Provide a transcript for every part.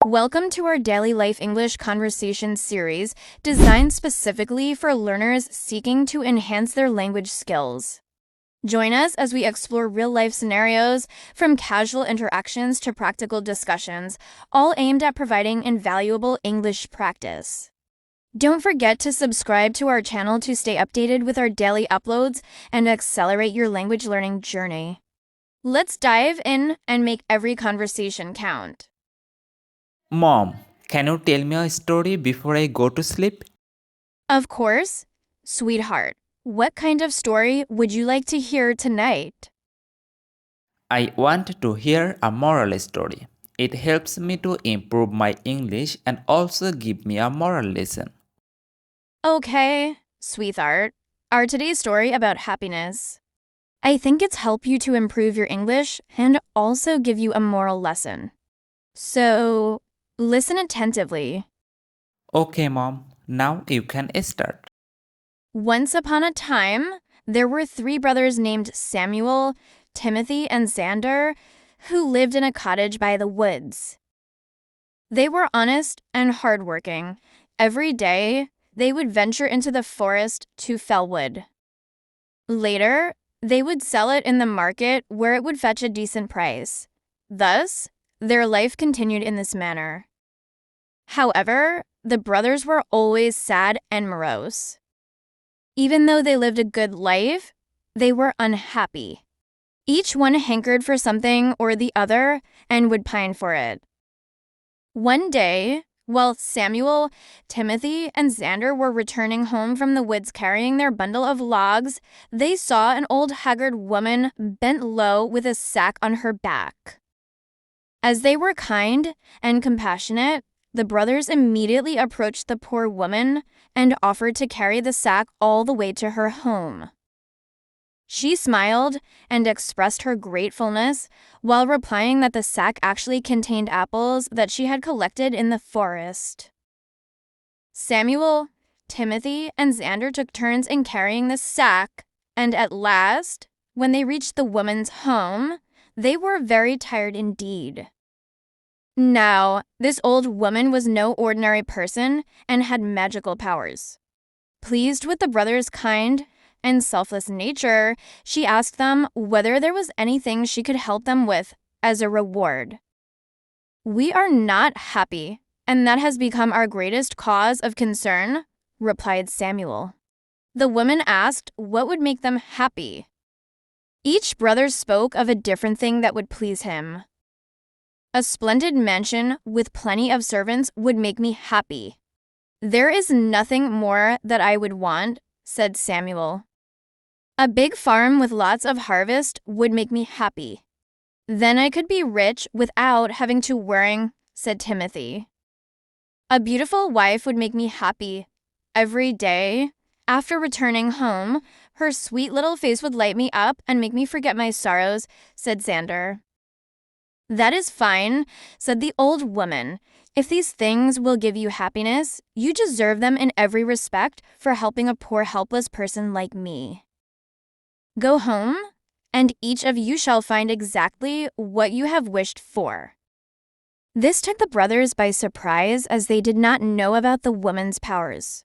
Welcome to our Daily Life English Conversation series designed specifically for learners seeking to enhance their language skills. Join us as we explore real-life scenarios, from casual interactions to practical discussions, all aimed at providing invaluable English practice. Don't forget to subscribe to our channel to stay updated with our daily uploads and accelerate your language learning journey. Let's dive in and make every conversation count. Mom, can you tell me a story before I go to sleep? Of course. Sweetheart, what kind of story would you like to hear tonight? I want to hear a moral story. It helps me to improve my English and also give me a moral lesson. Okay, sweetheart. Our today's story about happiness. I think it's help you to improve your English and also give you a moral lesson. So, listen attentively. Okay, Mom, now you can start. Once upon a time, there were three brothers named Samuel, Timothy, and Xander who lived in a cottage by the woods. They were honest and hardworking. Every day, they would venture into the forest to fell wood. Later, they would sell it in the market where it would fetch a decent price. Thus, their life continued in this manner. However, the brothers were always sad and morose. Even though they lived a good life, they were unhappy. Each one hankered for something or the other and would pine for it. One day, while Samuel, Timothy, and Xander were returning home from the woods carrying their bundle of logs, they saw an old haggard woman bent low with a sack on her back. As they were kind and compassionate, the brothers immediately approached the poor woman and offered to carry the sack all the way to her home. She smiled and expressed her gratefulness while replying that the sack actually contained apples that she had collected in the forest. Samuel, Timothy, and Xander took turns in carrying the sack, and at last, when they reached the woman's home, they were very tired indeed. Now, this old woman was no ordinary person and had magical powers. Pleased with the brothers' kind and selfless nature, she asked them whether there was anything she could help them with as a reward. "We are not happy, and that has become our greatest cause of concern," replied Samuel. The woman asked what would make them happy. Each brother spoke of a different thing that would please him. "A splendid mansion with plenty of servants would make me happy. There is nothing more that I would want," said Samuel. "A big farm with lots of harvest would make me happy. Then I could be rich without having to worry," said Timothy. "A beautiful wife would make me happy. Every day, after returning home, her sweet little face would light me up and make me forget my sorrows," said Xander. "That is fine," said the old woman. "If these things will give you happiness, you deserve them in every respect for helping a poor helpless person like me. Go home, and each of you shall find exactly what you have wished for." This took the brothers by surprise, as they did not know about the woman's powers.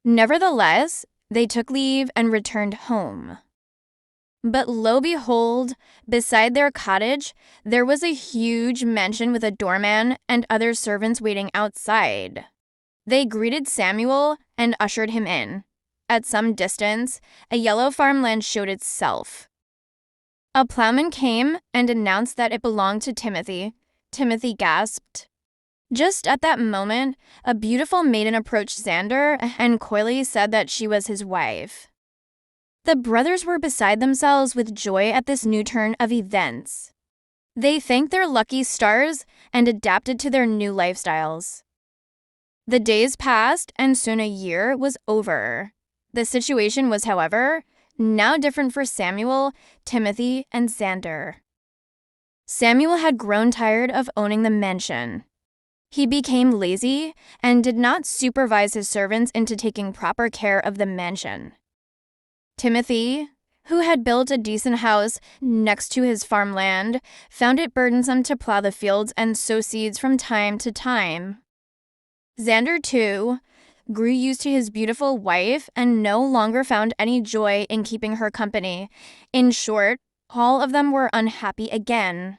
Nevertheless, they took leave and returned home. But lo behold, beside their cottage, there was a huge mansion with a doorman and other servants waiting outside. They greeted Samuel and ushered him in. At some distance, a yellow farmland showed itself. A plowman came and announced that it belonged to Timothy. Timothy gasped. Just at that moment, a beautiful maiden approached Xander and coyly said that she was his wife. The brothers were beside themselves with joy at this new turn of events. They thanked their lucky stars and adapted to their new lifestyles. The days passed, and soon a year was over. The situation was, however, now different for Samuel, Timothy, and Xander. Samuel had grown tired of owning the mansion. He became lazy and did not supervise his servants into taking proper care of the mansion. Timothy, who had built a decent house next to his farmland, found it burdensome to plow the fields and sow seeds from time to time. Xander, too, grew used to his beautiful wife and no longer found any joy in keeping her company. In short, all of them were unhappy again.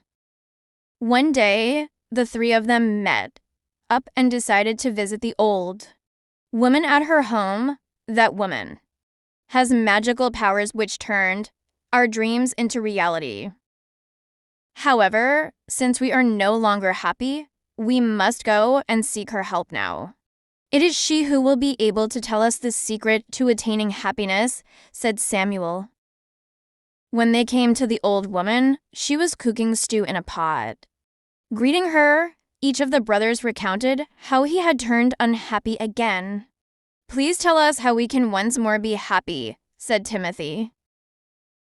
One day, the three of them met up and decided to visit the old woman at her home. That woman has magical powers which turned our dreams into reality. However, since we are no longer happy, we must go and seek her help now. It is she who will be able to tell us the secret to attaining happiness, said Samuel. When they came to the old woman, she was cooking stew in a pot. Greeting her, each of the brothers recounted how he had turned unhappy again. Please tell us how we can once more be happy, said Timothy.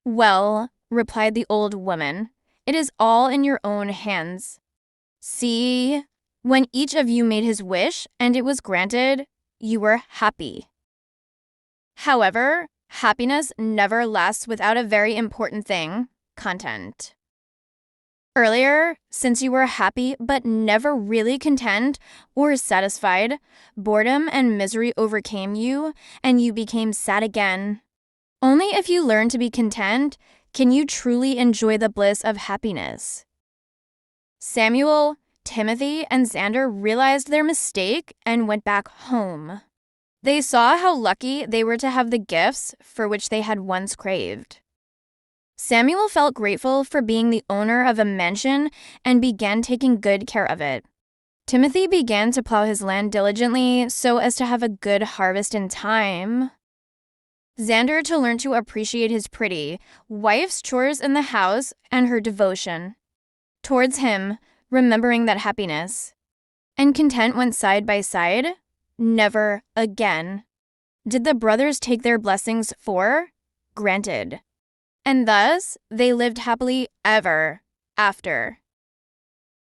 Well, replied the old woman, it is all in your own hands. See, when each of you made his wish and it was granted, you were happy. However, happiness never lasts without a very important thing, content. Earlier, since you were happy but never really content or satisfied, boredom and misery overcame you and you became sad again. Only if you learn to be content can you truly enjoy the bliss of happiness. Samuel, Timothy, and Xander realized their mistake and went back home. They saw how lucky they were to have the gifts for which they had once craved. Samuel felt grateful for being the owner of a mansion and began taking good care of it. Timothy began to plow his land diligently so as to have a good harvest in time. Xander to learn to appreciate his pretty wife's chores in the house and her devotion towards him, remembering that happiness and content went side by side. Never again did the brothers take their blessings for granted. And thus, they lived happily ever after.